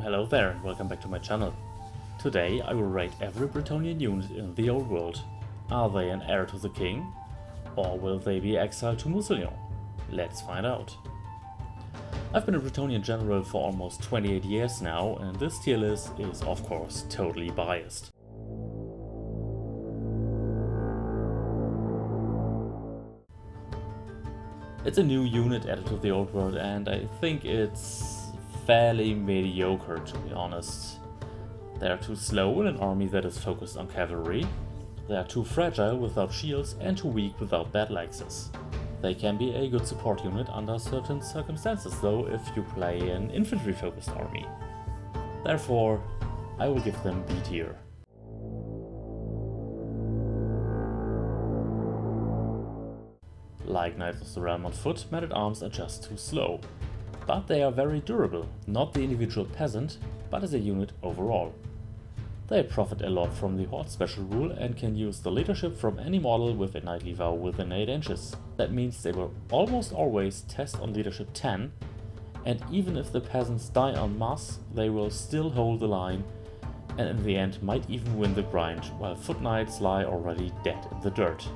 Hello there and welcome back to my channel. Today I will rate every Bretonnian unit in the old world. Are they an heir to the king? Or will they be exiled to Mussolini? Let's find out. I've been a Bretonnian general for almost 28 years now, and this tier list is of course totally biased. It's a new unit added to the old world and I think it's fairly mediocre, to be honest. They are too slow in an army that is focused on cavalry. They are too fragile without shields and too weak without battle axes. They can be a good support unit under certain circumstances though if you play an infantry focused army. Therefore, I will give them B tier. Like Knights of the Realm on foot, men-at-arms are just too slow. But they are very durable, not the individual peasant, but as a unit overall. They profit a lot from the Horde special rule and can use the leadership from any model with a knightly vow within 8 inches. That means they will almost always test on leadership 10, and even if the peasants die en masse, they will still hold the line and in the end might even win the grind, while foot knights lie already dead in the dirt.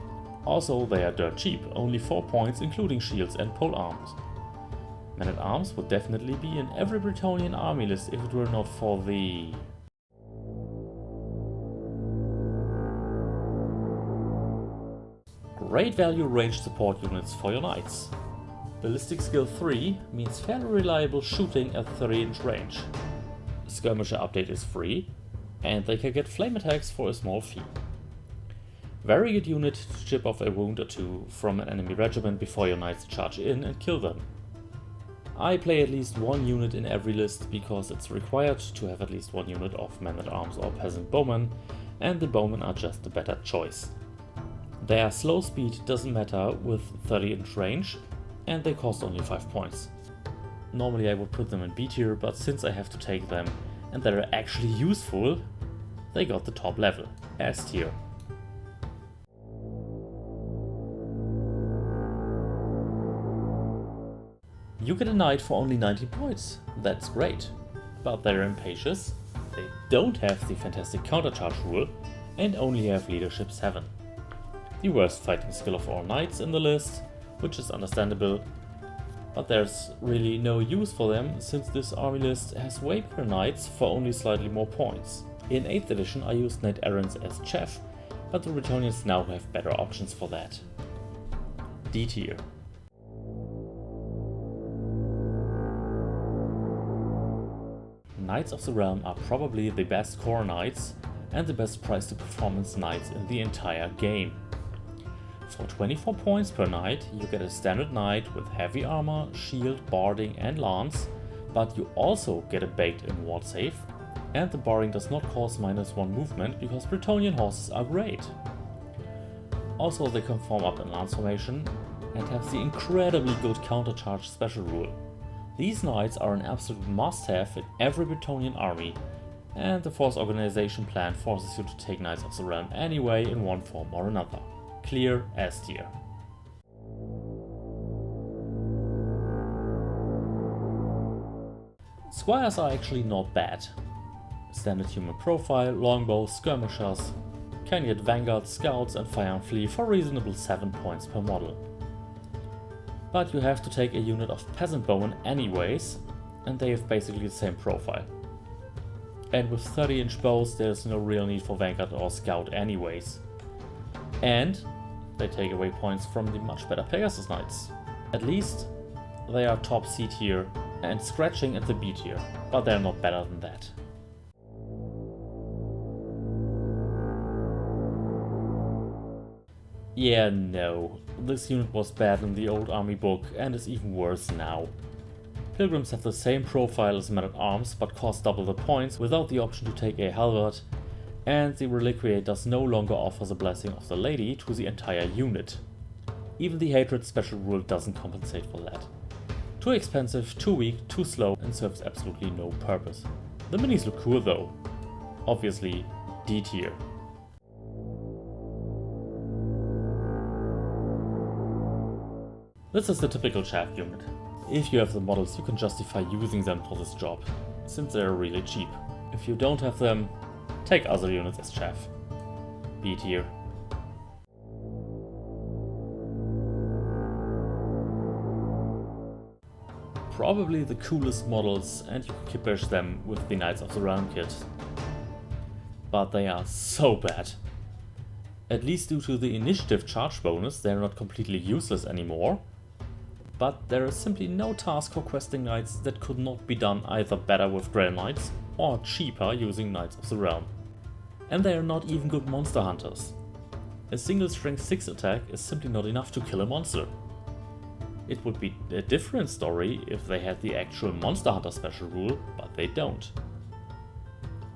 Also, they are dirt cheap, only 4 points including shields and pole arms. Men-at-arms would definitely be in every Bretonnian army list if it were not for the... great value range support units for your knights. Ballistic skill 3 means fairly reliable shooting at 30-inch range. Skirmisher update is free, and they can get flame attacks for a small fee. Very good unit to chip off a wound or two from an enemy regiment before your knights charge in and kill them. I play at least one unit in every list because it's required to have at least one unit of men-at-arms or peasant bowmen, and the bowmen are just a better choice. Their slow speed doesn't matter with 30-inch range, and they cost only 5 points. Normally I would put them in B tier, but since I have to take them and they're actually useful, they got the top level, S tier. You get a knight for only 19 points, that's great, but they're impatient, they don't have the fantastic countercharge rule, and only have leadership 7. The worst fighting skill of all knights in the list, which is understandable, but there's really no use for them since this army list has way better knights for only slightly more points. In 8th edition I used knight errants as chef, but the Bretonnians now have better options for that. D tier. Knights of the Realm are probably the best core knights and the best price to performance knights in the entire game. For 24 points per knight you get a standard knight with heavy armor, shield, barding and lance, but you also get a baked-in ward save, and the barding does not cost -1 movement because Bretonnian horses are great. Also they can form up in lance formation and have the incredibly good countercharge special rule. These knights are an absolute must-have in every Bretonnian army, and the force organization plan forces you to take Knights of the Realm anyway in one form or another. Clear S tier. Squires are actually not bad. Standard human profile, longbows, skirmishers, can get vanguard, scouts and fire and flee for reasonable 7 points per model. But you have to take a unit of peasant bowmen anyways, and they have basically the same profile. And with 30-inch bows there's no real need for vanguard or scout anyways. And they take away points from the much better Pegasus Knights. At least they are top C tier and scratching at the B tier, but they're not better than that. Yeah, no, this unit was bad in the old army book and is even worse now. Pilgrims have the same profile as men-at-arms but cost double the points without the option to take a halberd, and the reliquiators no longer offer the blessing of the lady to the entire unit. Even the hatred special rule doesn't compensate for that. Too expensive, too weak, too slow and serves absolutely no purpose. The minis look cool though. Obviously D tier. This is the typical chaff unit. If you have the models, you can justify using them for this job. since they're really cheap. If you don't have them, take other units as chaff. B tier. Probably the coolest models, and you can kippish them with the Knights of the Realm kit. But they are so bad. At least due to the initiative charge bonus, they're not completely useless anymore. But there is simply no task for questing knights that could not be done either better with Grey Knights or cheaper using Knights of the Realm. And they are not even good monster hunters. A single strength 6 attack is simply not enough to kill a monster. It would be a different story if they had the actual Monster Hunter special rule, but they don't.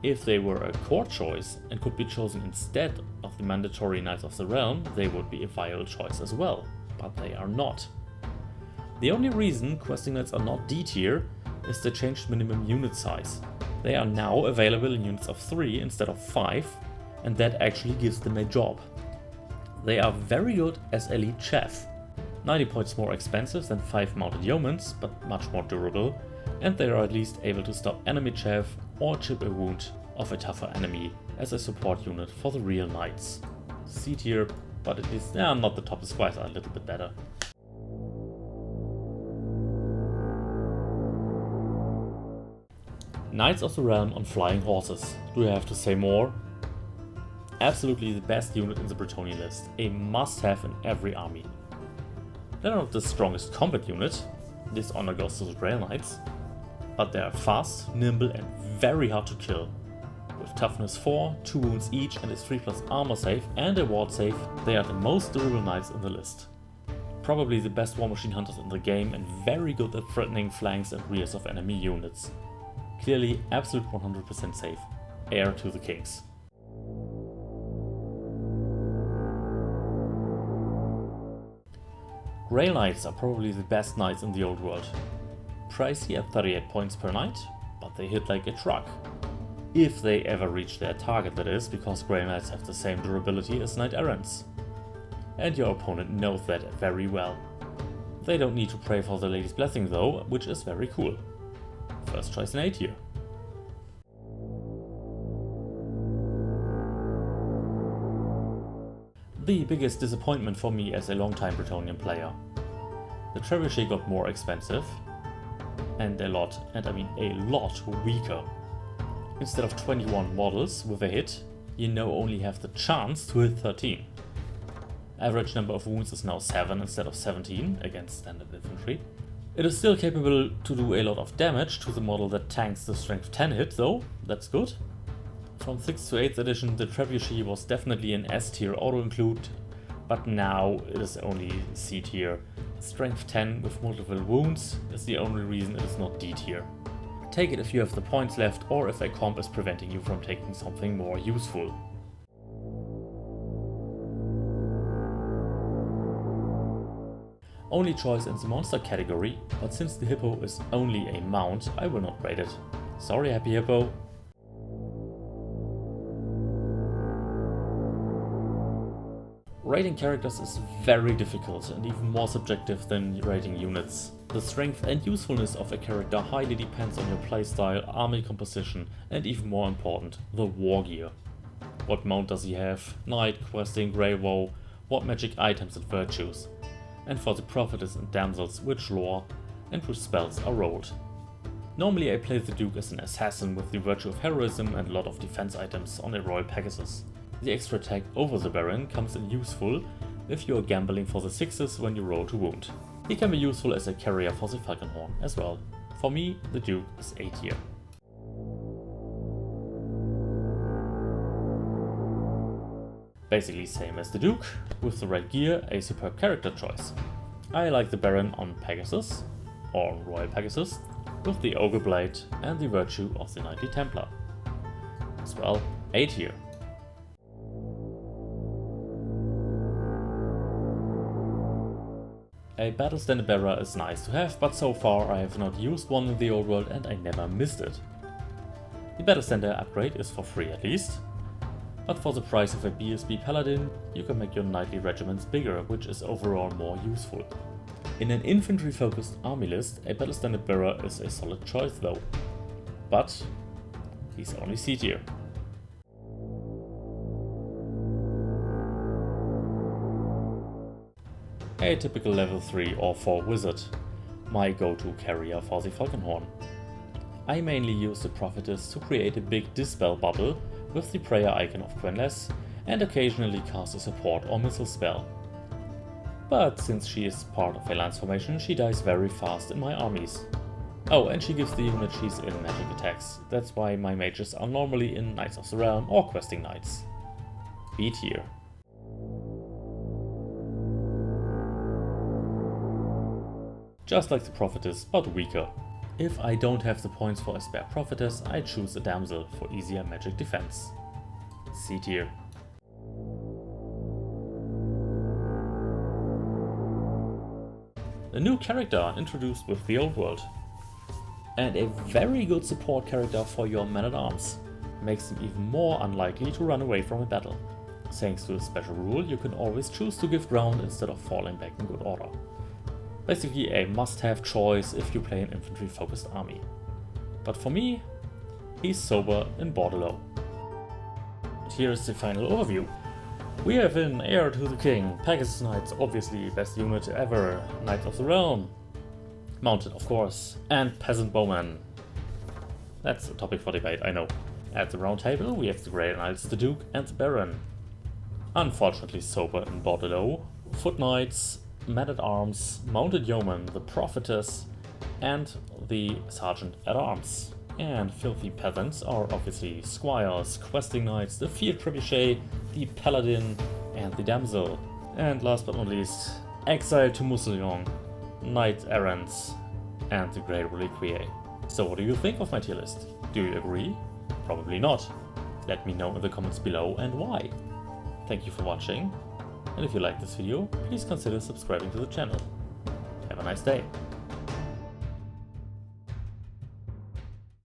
If they were a core choice and could be chosen instead of the mandatory Knights of the Realm, they would be a viable choice as well, but they are not. The only reason questing knights are not D tier is the changed minimum unit size. They are now available in units of 3 instead of 5, and that actually gives them a job. They are very good as elite chaff. 90 points more expensive than 5 mounted yeomans, but much more durable, and they are at least able to stop enemy chaff or chip a wound of a tougher enemy as a support unit for the real knights. C tier, but it is not the top, the squires are a little bit better. Knights of the Realm on flying horses. Do I have to say more? Absolutely the best unit in the Bretonnian list, a must-have in every army. They're not the strongest combat unit, this honor goes to the Grey Knights, but they are fast, nimble and very hard to kill. With toughness 4, 2 wounds each and a 3+ armor save and a ward save, they are the most durable knights in the list. Probably the best war machine hunters in the game and very good at threatening flanks and rears of enemy units. Clearly absolute 100% safe, heir to the kings. Grey Knights are probably the best knights in the old world. Pricey at 38 points per knight, but they hit like a truck. If they ever reach their target, that is, because Grey Knights have the same durability as Knight Errants. And your opponent knows that very well. They don't need to pray for the Lady's Blessing though, which is very cool. First choice in A tier. The biggest disappointment for me as a long-time Bretonnian player. The trebuchet got more expensive and a lot weaker. Instead of 21 models with a hit, you now only have the chance to hit 13. Average number of wounds is now 7 instead of 17 against standard infantry. It is still capable to do a lot of damage to the model that tanks the strength 10 hit though, that's good. From 6th to 8th edition the trebuchet was definitely an S tier auto-include, but now it is only C tier. Strength 10 with multiple wounds is the only reason it is not D tier. Take it if you have the points left or if a comp is preventing you from taking something more useful. Only choice in the monster category, but since the hippo is only a mount, I will not rate it. Sorry, Happy Hippo. Rating characters is very difficult and even more subjective than rating units. The strength and usefulness of a character highly depends on your playstyle, army composition and even more important, the war gear. What mount does he have, knight, questing, grey woe, what magic items and virtues. And for the prophetess and damsels, which lore and which spells are rolled. Normally I play the Duke as an assassin with the virtue of heroism and a lot of defense items on a Royal Pegasus. The extra attack over the Baron comes in useful if you are gambling for the 6s when you roll to wound. He can be useful as a carrier for the Falconhorn as well. For me, the Duke is A tier. Basically same as the Duke, with the right gear, a superb character choice. I like the Baron on Pegasus, or Royal Pegasus, with the Ogre Blade and the virtue of the Knightly Templar. As well, A tier. A Battle Standard Bearer is nice to have, but so far I have not used one in the old world and I never missed it. The Battle Standard upgrade is for free at least, but for the price of a BSB Paladin you can make your knightly regiments bigger, which is overall more useful. In an infantry focused army list, a Battle Standard Bearer is a solid choice though. but he's only C tier. A typical level 3 or 4 wizard, my go-to carrier for the Falconhorn. I mainly use the Prophetess to create a big dispel bubble with the prayer icon of Quenless and occasionally cast a support or missile spell. But since she is part of a lance formation, she dies very fast in my armies. Oh, and she gives the unit she's in magic attacks. That's why my mages are normally in Knights of the Realm or Questing Knights. B tier. Just like the Prophetess, but weaker. If I don't have the points for a spare Prophetess, I choose a Damsel for easier magic defense. C tier. A new character introduced with the old world. And a very good support character for your man-at-arms. Makes them even more unlikely to run away from a battle. Thanks to a special rule, you can always choose to give ground instead of falling back in good order. Basically a must-have choice if you play an infantry-focused army. But for me, he's sober in Bordeaux. Here is the final overview. We have an Heir to the King, Pegasus Knights, obviously best unit ever, Knights of the Realm, Mounted of course, and Peasant Bowmen. That's a topic for debate, I know. At the round table we have the Grey Knights, the Duke and the Baron. Unfortunately sober in Bordeaux, Foot Knights, Men-at-Arms, Mounted Yeomen, the Prophetess, and the Sergeant at Arms. And filthy peasants are obviously Squires, Questing Knights, the Field Trebuchet, the Paladin, and the Damsel. And last but not least, Exile to Mousillon, Knight Errants, and the Grey Reliquae. So what do you think of my tier list? Do you agree? Probably not. Let me know in the comments below and why. Thank you for watching, and if you like this video, please consider subscribing to the channel. Have a nice day.